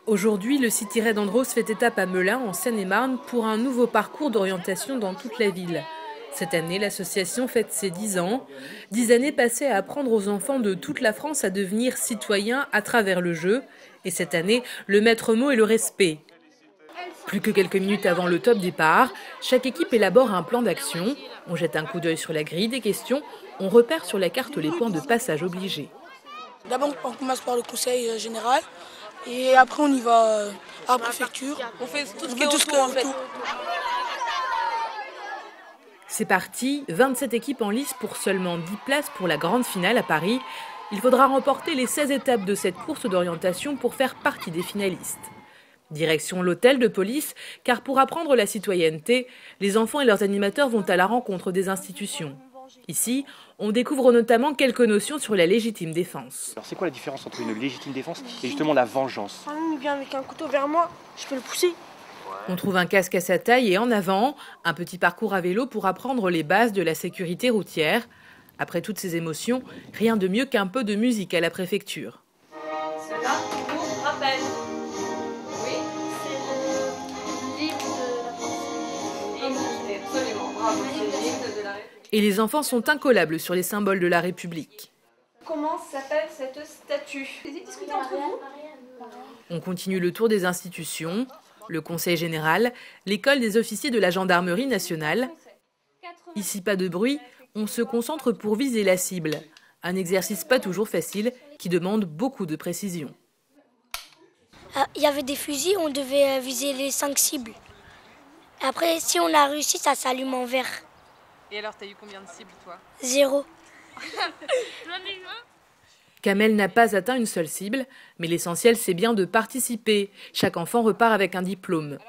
Aujourd'hui, le City Red Andros fait étape à Melun, en Seine-et-Marne, pour un nouveau parcours d'orientation dans toute la ville. Cette année, l'association fête ses 10 ans. 10 années passées à apprendre aux enfants de toute la France à devenir citoyens à travers le jeu. Et cette année, le maître mot est le respect. Plus que quelques minutes avant le top départ, chaque équipe élabore un plan d'action. On jette un coup d'œil sur la grille des questions. On repère sur la carte les points de passage obligés. D'abord, on commence par le conseil général. Et après, on y va à la préfecture. On fait tout ce qui est autour, en fait. C'est parti, 27 équipes en lice pour seulement 10 places pour la grande finale à Paris. Il faudra remporter les 16 étapes de cette course d'orientation pour faire partie des finalistes. Direction l'hôtel de police, car pour apprendre la citoyenneté, les enfants et leurs animateurs vont à la rencontre des institutions. Ici, on découvre notamment quelques notions sur la légitime défense. Alors c'est quoi la différence entre une légitime défense et justement la vengeance? Il vient avec un couteau vers moi, je peux le pousser. On trouve un casque à sa taille et en avant, un petit parcours à vélo pour apprendre les bases de la sécurité routière. Après toutes ces émotions, rien de mieux qu'un peu de musique à la préfecture. Cela vous rappelle. Oui, c'est le livre de la absolument, bravo, c'est le livre de la République. Et les enfants sont incollables sur les symboles de la République. Comment s'appelle cette statue? Vous discutez entre vous? On continue le tour des institutions, le Conseil général, l'école des officiers de la gendarmerie nationale. Ici, pas de bruit, on se concentre pour viser la cible. Un exercice pas toujours facile qui demande beaucoup de précision. Il y avait des fusils, on devait viser les 5 cibles. Après, si on a réussi, ça s'allume en vert. Et alors, t'as eu combien de cibles, toi? 0. Kamel n'a pas atteint une seule cible, mais l'essentiel c'est bien de participer. Chaque enfant repart avec un diplôme.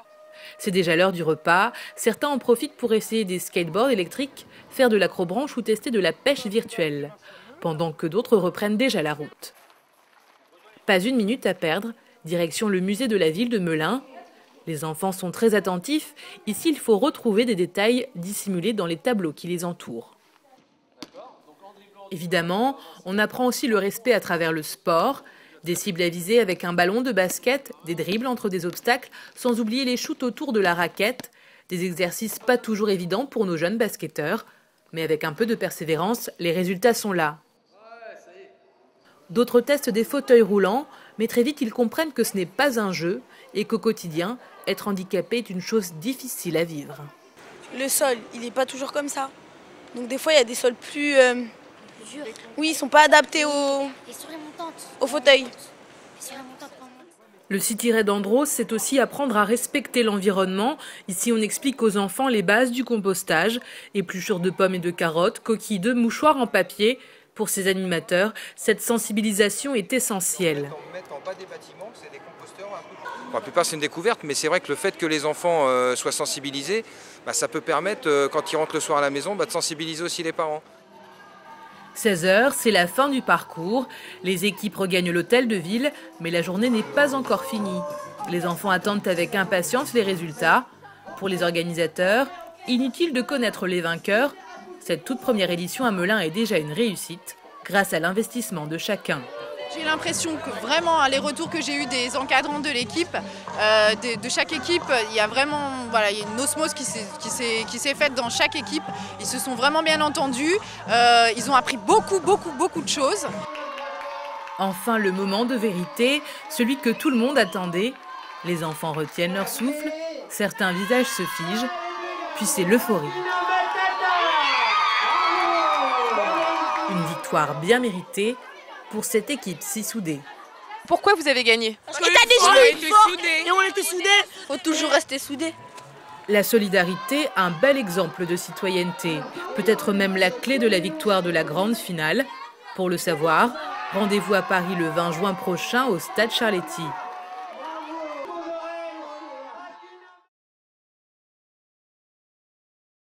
C'est déjà l'heure du repas. Certains en profitent pour essayer des skateboards électriques, faire de l'acrobranche ou tester de la pêche virtuelle, pendant que d'autres reprennent déjà la route. Pas une minute à perdre, direction le musée de la ville de Melun. Les enfants sont très attentifs. Ici, il faut retrouver des détails dissimulés dans les tableaux qui les entourent. Évidemment, on apprend aussi le respect à travers le sport, des cibles à viser avec un ballon de basket, des dribbles entre des obstacles, sans oublier les shoots autour de la raquette, des exercices pas toujours évidents pour nos jeunes basketteurs, mais avec un peu de persévérance, les résultats sont là. D'autres testent des fauteuils roulants, mais très vite ils comprennent que ce n'est pas un jeu et qu'au quotidien, être handicapé est une chose difficile à vivre. Le sol, il n'est pas toujours comme ça. Donc des fois, il y a des sols plus... Oui, ils ne sont pas adaptés au fauteuil. Le City Red Andros, c'est aussi apprendre à respecter l'environnement. Ici, on explique aux enfants les bases du compostage, épluchures de pommes et de carottes, coquilles de mouchoirs en papier. Pour ces animateurs, cette sensibilisation est essentielle. La plupart, c'est une découverte, mais c'est vrai que le fait que les enfants soient sensibilisés, ça peut permettre, quand ils rentrent le soir à la maison, de sensibiliser aussi les parents. 16 h, c'est la fin du parcours. Les équipes regagnent l'hôtel de ville, mais la journée n'est pas encore finie. Les enfants attendent avec impatience les résultats. Pour les organisateurs, inutile de connaître les vainqueurs. Cette toute première édition à Melun est déjà une réussite, grâce à l'investissement de chacun. J'ai l'impression que vraiment, les retours que j'ai eus des encadrants de l'équipe, de chaque équipe, il y a vraiment il y a une osmose qui s'est faite dans chaque équipe. Ils se sont vraiment bien entendus, ils ont appris beaucoup de choses. Enfin, le moment de vérité, celui que tout le monde attendait. Les enfants retiennent leur souffle, certains visages se figent, puis c'est l'euphorie. Une victoire bien méritée pour cette équipe si soudée. Pourquoi vous avez gagné? Parce qu'on était soudés et on était soudés. Faut toujours rester soudés. La solidarité, un bel exemple de citoyenneté, peut-être même la clé de la victoire de la grande finale. Pour le savoir, rendez-vous à Paris le 20 juin prochain au Stade Charletti.